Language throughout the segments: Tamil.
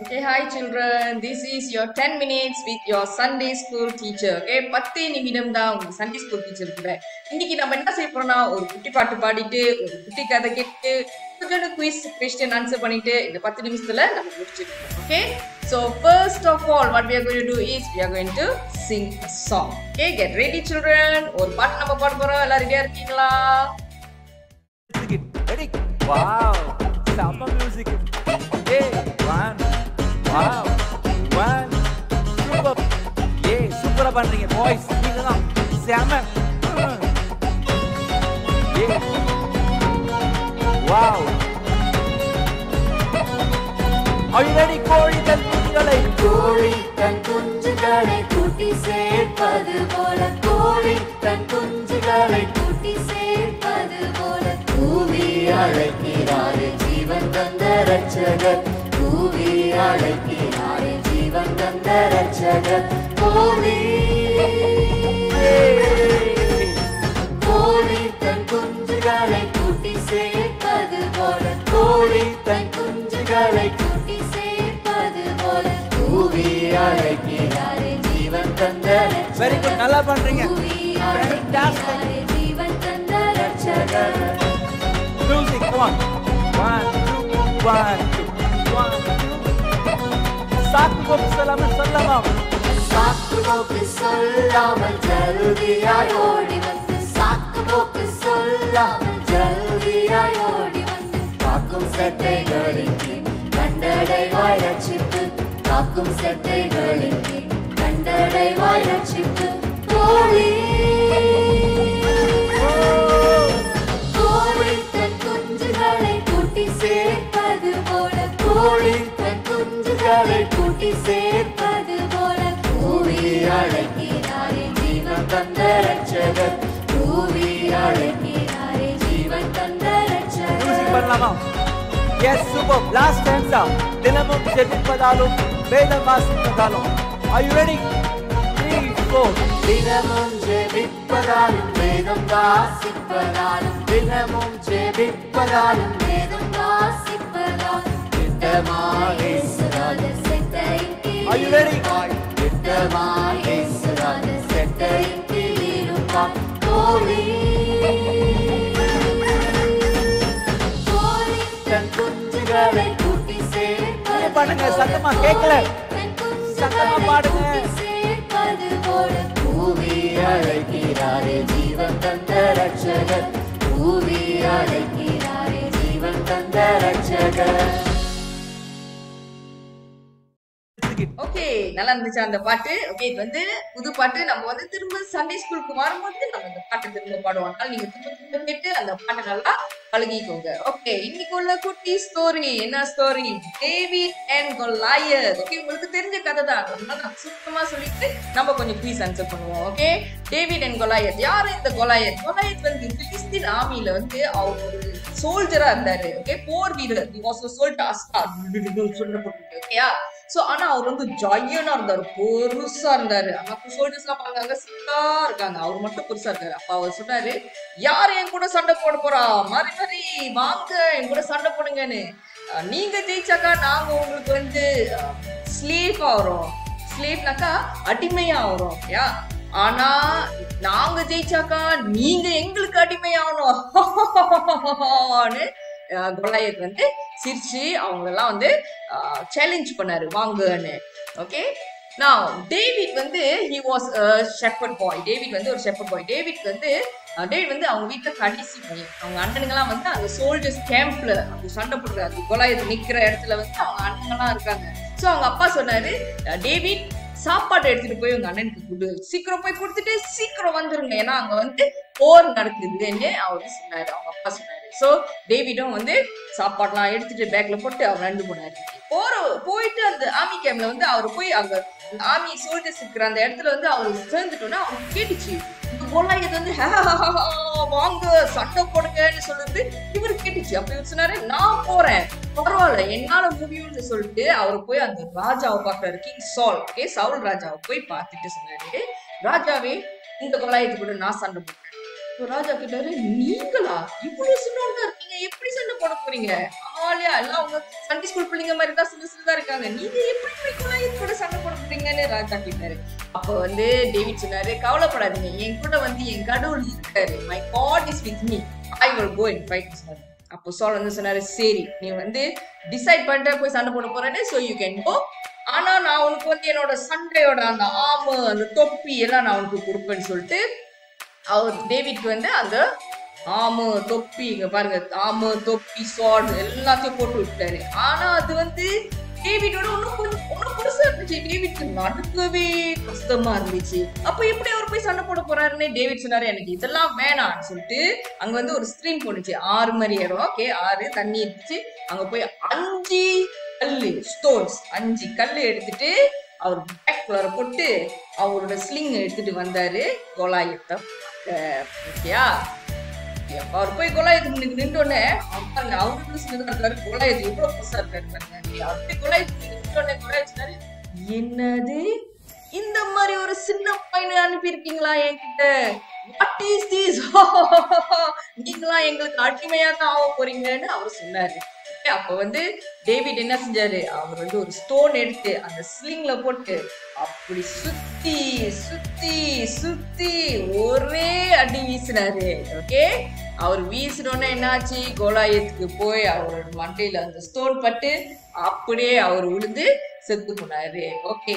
Okay, hi children. This is your 10 minutes with your Sunday school teacher. Okay, 10 நிமிடம் தான் உங்க Sunday school teacher கூட. இன்னைக்கு நம்ம என்ன செய்ய போறோம்னா ஒரு குட்டி பாட்டு பாடிட்டு ஒரு குட்டி கதை கேட்டு கொஞ்சம் குவிஸ் question answer பண்ணிட்டு இந்த 10 நிமிஷத்துல நம்ம முடிச்சிடலாம். Okay? So first of all what we are going to do is we are going to sing a song. Okay, get ready children. ஒரு பாட்டு நம்ம பாட போறோம். எல்லாரும் ரெடியா இருக்கீங்களா? Ready? Wow! Samba music. Okay, one. Wow! One. Super. Yeah, super பண்றீங்க boys. நீங்க தான் செம. Yeah. Wow! Are you ready? கோழி தன் குஞ்சுகளை கூட்டி சேர்ப்பது போல கோழி தன் குஞ்சுகளை கூட்டி சேர்ப்பது போல கூவி அழைக்கிறாரே ஜீவன் தந்த ரட்சகர் கூவி அழைக்கிறாரே ஜீவன் தந்த ரட்சகர் கோழி தன் குஞ்சுகளை கூட்டி சேர்ப்பது போல கோழி தன் குஞ்சுகளை கூட்டி சேர்ப்பது போல கூவி அழைக்கிறாரே ஜீவன் தந்த ரட்சகர் வெரி குட் நல்லா பண்றீங்க அழைக்கிறாரே ஜீவன் தந்த ரட்சகர் music one 1 2 1 சாக்கு போக்கு சொல்லாமல் ஜல்தியாய் ஓடி வந்து சாக்கு போக்கு சொல்லாமல் ஜல்தியாய் ஓடி வந்து காக்கும் செட்டைகளின் கண்டடைவாய் ரட்சிப்பு காக்கும் செட்டைகளின் கண்டடைவாய் ரட்சிப்பு கோழி தன் குஞ்சுகளை கூட்டி சேர்ப்பது போல கோழி தன் குஞ்சுகளை கூட்டி சேர்ப்பது போல கூவி அழைக்கிறாரே ஜீவன் தந்த ரட்சகர் கூவி அழைக்கிறாரே ஜீவன் தந்த ரட்சகர் மியூசிக் பண்ணலாமா எஸ் சூப்பர் லாஸ்ட் டான்ஸா தினமும் ஜெபிப்பதாலும் வேதம் வாசிப்பதாலும் are you ready 3 4 தினமும் ஜெபிப்பதாலும் வேதம் வாசிப்பதாலும் தினமும் ஜெபிப்பதாலும் வேதம் வாசிப்பதாலும் திட்டமாய் இயேசுராஜர் செட்டையின் are you ready திட்டமாய் இயேசுராஜர் செட்டையின் கீழ் இருப்பார் கோழி தன் குஞ்சுகளை கூட்டி சேர்ப்பது பண்ணுங்க சத்தமா கேட்கல சத்தமா பாடுங்க சேர்ப்பது போல கூவி அழைக்கிறாரே ஜீவன் தந்த ரட்சகர் கூவி அழைக்கிறாரே ஜீவன் தந்த ரட்சகர் ஓகே நல்லா இருந்துச்சு அந்த பாட்டு. ஓகே இது வந்து புது பாட்டு. நம்ம வந்து திரும்ப சண்டே ஸ்கூலுக்கு வரும்போது நம்ம இந்த பாட்டு திரும்ப பாடுவோம். அதனால நீங்க திரும்ப கேட்டு அந்த பாட்டை நல்லா பழகிக்கோங்க. ஓகே இன்னைக்கு உள்ள குட்டி ஸ்டோரி என்ன story? David and Goliath. Okay உங்களுக்கு தெரிஞ்ச கதை தான். அதனால நான் சுத்தமா சொல்லிட்டு நம்ம கொஞ்சம் ப்ளீஸ் ஆன்சர் பண்ணுவோம். Okay David and Goliath. யாரு இந்த கொலாயத்? கொலாயத் வந்து பிலிஸ்தீன் ஆர்மில வந்து அவர் ஒரு சோல்ஜரா இருந்தாரு. ஓகே போர் வீரர். he was a soldier. ஓகேயா சோ ஆனா அவர் வந்து ஜாயனா இருந்தாரு, பெருசா இருந்தாரு. மற்ற சோல்ஜர்ஸ் எல்லாம் பாருங்க சிக்கா இருக்காங்க, அவர் மட்டும் பெருசா இருக்காரு. அப்ப அவர் சொன்னாரு, யாரு என் கூட சண்டை போட போறா? மாறி மாறி வாங்க என் கூட சண்டை போடுங்கன்னு. நீங்க ஜெயிச்சாக்கா நாங்க உங்களுக்கு வந்து ஸ்லேவ் ஆகிறோம். ஸ்லேவ்னாக்கா அடிமையா ஆகிறோம். ஓகேயா ஆனா நாங்க ஜெயிச்சாக்கா நீங்க எங்களுக்கு அடிமையாகணும். கொலாயத் வந்து சிரிச்சு அவங்களெல்லாம் வந்து சேலஞ்ச் பண்ணாரு வாங்கன்னு. ஓகே நான் டேவிட் வந்து he was a shepherd boy. David வந்து ஒரு shepherd boy. டேவிட் வந்து அவங்க வீட்டுல கடைசி பையன். அவங்க அண்ணனுங்கெல்லாம் வந்து அந்த சோல்ஜர்ஸ் கேம்ப்ல அந்த சண்டை போடுற அந்த கொலாயத் நிக்கிற இடத்துல வந்து அவங்க அண்ணங்கெல்லாம் இருக்காங்க. சோ அவங்க அப்பா சொன்னாரு, டேவிட் சாப்பாடு எடுத்துட்டு போய் உங்க அண்ணனுக்கு கொடு, சீக்கிரம் போய் கொடுத்துட்டு சீக்கிரம் வந்துருங்க, ஏன்னா அங்க வந்து போர் நடக்குதுன்னு அவரு சொன்னாரு, அவங்க அப்பா சொன்னாரு. சோ டேவிடும் வந்து சாப்பாடுலாம் எடுத்துட்டு பேக்ல போட்டு அவர் நடந்து போனாரு. போயிட்டு அந்த ஆர்மி கேம்ப்ல வந்து அவர் போய் அங்க ஆர்மி சோல்ஜர்ஸ் இருக்கிற அந்த இடத்துல வந்து அவர் சேர்ந்துட்டோன்னா அவருக்கு கேட்டுச்சு, இந்த கொலாயத் வந்து வாங்க சண்டை போடுங்கன்னு சொல்லிட்டு இவருக்கு கேட்டுச்சு. அப்ப இவர் சொன்னாரு, நான் போறேன் பரவாயில்ல என்னால முடியும்னு சொல்லிட்டு அவர் போய் அந்த ராஜாவை பாக்குறாரு, கிங் சால். ஓகே சவுல் ராஜாவை போய் பார்த்துட்டு சொன்னாரு, ராஜாவே இந்த கொலாயத்து கூட நான் சண்டை போடுறேன். ராஜா கேட்டாரு, நீங்களா இவ்வளவு சின்னோட இருக்கீங்க, எப்படி சண்டை போட போறீங்க? ஜாலியா எல்லாம் அவங்க சண்டே ஸ்கூல் பிள்ளைங்க மாதிரி தான் சிறுசுதான் இருக்காங்க. நீங்க எப்படி போய் கொலாயத் கூட சண்டை போட போறீங்கன்னு ராஜா கேட்டாரு. அப்ப வந்து டேவிட் சொன்னாரு, கவலைப்படாதீங்க, என் கூட வந்து என் கடவுள் இருக்காரு. My God is with me. I will go and fight சொன்னாரு. அப்போ சவுல் வந்து சொன்னாரு, சரி நீ வந்து டிசைட் பண்ணிட்டு போய் சண்டை போட போறேன்னு, so you can go. ஆனா நான் உனக்கு வந்து என்னோட சண்டையோட அந்த ஆமு அந்த தொப்பி எல்லாம் நான் உனக்கு கொடுப்பேன்னு சொல்லிட்டு அவர் டேவிட்க்கு வந்து அந்த ஆமு தொப்பி, இங்க பாருங்க, ஆமு தொப்பி ஸ்வார்ட் எல்லாத்தையும் போட்டு விட்டாரு. ஆனா அது வந்து டேவிடோட ஒன்னும் பெருசா இருந்துச்சு. டேவிட்க்கு நடுக்கவே கஷ்டமா இருந்துச்சு. அப்ப எப்படி அவர் போய் சண்டை போட போறாருன்னு டேவிட் சொன்னாரு, எனக்கு இதெல்லாம் வேணாம்னு சொல்லிட்டு அங்க வந்து ஒரு ஸ்ட்ரீம் போனுச்சு, ஆறு மாதிரி இடம். ஓகே, ஆறு தண்ணி இருந்துச்சு. அங்க போய் 5 கல்லு ஸ்டோன்ஸ் 5 கல்லு எடுத்துட்டு அவர் பேக்குள்ளார போட்டு அவரோட ஸ்லிங் எடுத்துட்டு வந்தாரு கோலாயத்தை. ஓகேயா, அவர் போய் கோலாயத்து முன்னுக்கு நின்றோடனே அவருக்கு சின்னதா இருக்காரு, கோலாயத்து எவ்வளவு பெருசா இருக்காரு. அப்படி கோலாயத்து நின்றோடனே கோலாயத்து, என்னது இந்த மாதிரி ஒரு சின்ன பையனை அனுப்பி இருக்கீங்களா என்கிட்ட? What is this? நீங்களா எங்களுக்கு அடிமையா தான் ஆக போறீங்கன்னு அவர் சொன்னாரு. அப்ப வந்து டேவிட் என்ன செஞ்சாரு, அவர் வந்து ஒரு ஸ்டோன் எடுத்து அந்த ஸ்லிங்ல போட்டு அப்படி சுத்தி சுத்தி சுத்தி ஒரே அடி வீசினாரு. ஓகே, அவர் வீசினோன்னா என்னாச்சு, கோலாயத்துக்கு போய் அவரோட மண்டையில அந்த ஸ்டோன் பட்டு அப்படியே அவர் விழுந்து செத்து போனாரு. ஓகே,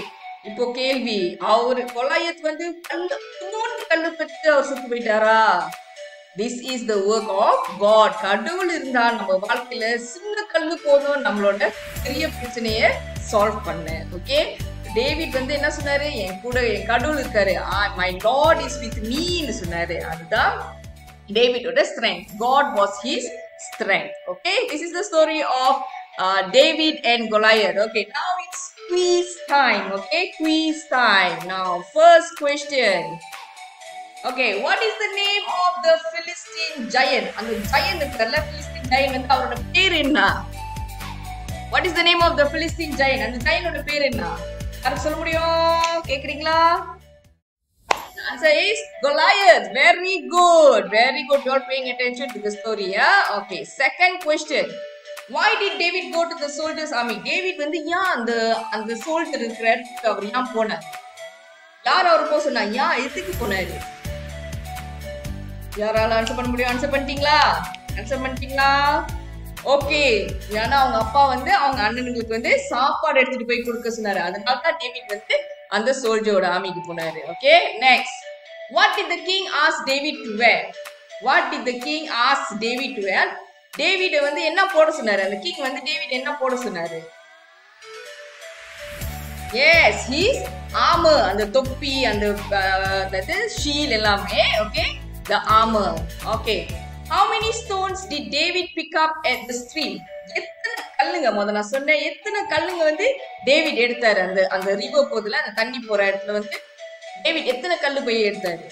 இப்போ கேள்வி, அவரு கோலாயத் வந்து கல்லு பட்டு அவர் செத்து போயிட்டாரா? This is the work of God. கடவுள் இருந்தா நம்ம வாழ்க்கையில சின்ன கல்லு போதும் நம்மளோட பெரிய பிரச்சனைய சால்வ் பண்ண. ஓகே, டேவிட் வந்து என்ன சொன்னாரு, என் கூட என் கடவுள் இருக்காரு, my Lord is with me ன்னு சொன்னாரு. அதுதான் டேவிடோட strength. God was his strength. Okay, this is the story of David and Goliath. Okay, now it's quiz time. Okay, quiz time. Now first question. Okay, what is the name of the Philistine giant? And the giant இருக்கார்ல, Philistine giant வந்து அவரோட பேர் என்ன? What is the name of the Philistine giant? அந்த giantோட பேர் என்ன? யாருக்கு சொல்ல முடியும்? கேக்குறீங்களா? The answer is Goliath. Very good. Very good. You are paying attention to the story. Yeah? Okay, second question. Why did David go to the soldiers' army? David வந்து ஏன் அந்த soldier இருக்கிற இடத்துக்கு அவர் ஏன் போனார்? யார் அவர் போக சொன்னா? ஏன் எதுக்கு போனாரு? யாரால ஆன்சர் பண்ண முடியும்? ஆன்சர் பண்ணிட்டீங்களா? ஓகே, ஏன்னா அவங்க அப்பா வந்து அவங்க அண்ணனுங்களுக்கு வந்து சாப்பாடு எடுத்துட்டு போய் கொடுக்க சொன்னாரு. அதனால தான் டேவிட் வந்து அந்த சோல்ஜரோட ஆர்மிக்கு போனாரு. Okay, next. What did the king ask David to wear? What did the king ask David to wear? David வந்து என்ன போட சொன்னாரு? அந்த கிங் வந்து டேவிட் என்ன போட சொன்னாரு? Yes, his armor. அந்த தொப்பி, அந்த ஷீல்ட் எல்லாமே. Okay, the armor. Okay, how many stones did David pick up at the stream? எத்தனை கல்லுங்க, முதல்ல நான் சொன்னேன், எத்தனை கல்லுங்க வந்து டேவிட் எடுத்தாரு? அந்த ரிவர் போதுல, அந்த தண்ணி போற இடத்துல வந்து டேவிட் எத்தனை கல்லு போய் எடுத்தாரு?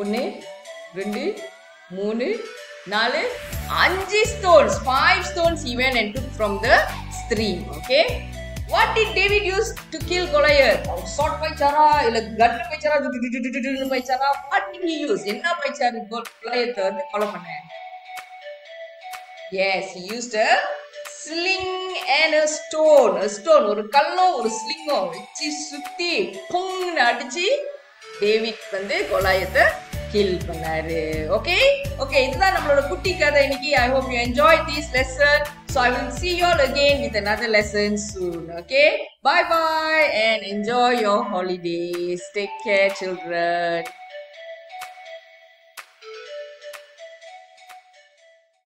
1 2 3 4 5 stones. 5 stones he went and took from the stream. Okay, what did David use to kill Goliath? Sword பைச்சாரா இல்ல கன் பைச்சாரா ன்னு பைச்சாரா? What did he use? என்ன பைச்சாரு Goliath வந்து கொலை பண்ண? Yes, he used a sling and a stone. A stone, ஒரு கல்லோ ஒரு ஸ்லிங்கோ வச்சு சுத்தி புங்னு அடிச்சு டேவிட் வந்து கோலாயத்தை கில் பண்ணாரு. ஓகே, இதுதான் நம்மளோட குட்டி கதை இன்னைக்கு. I hope you enjoyed this lesson. So I will see you all again with another lesson soon. Okay, bye bye and enjoy your holidays. Take care, children.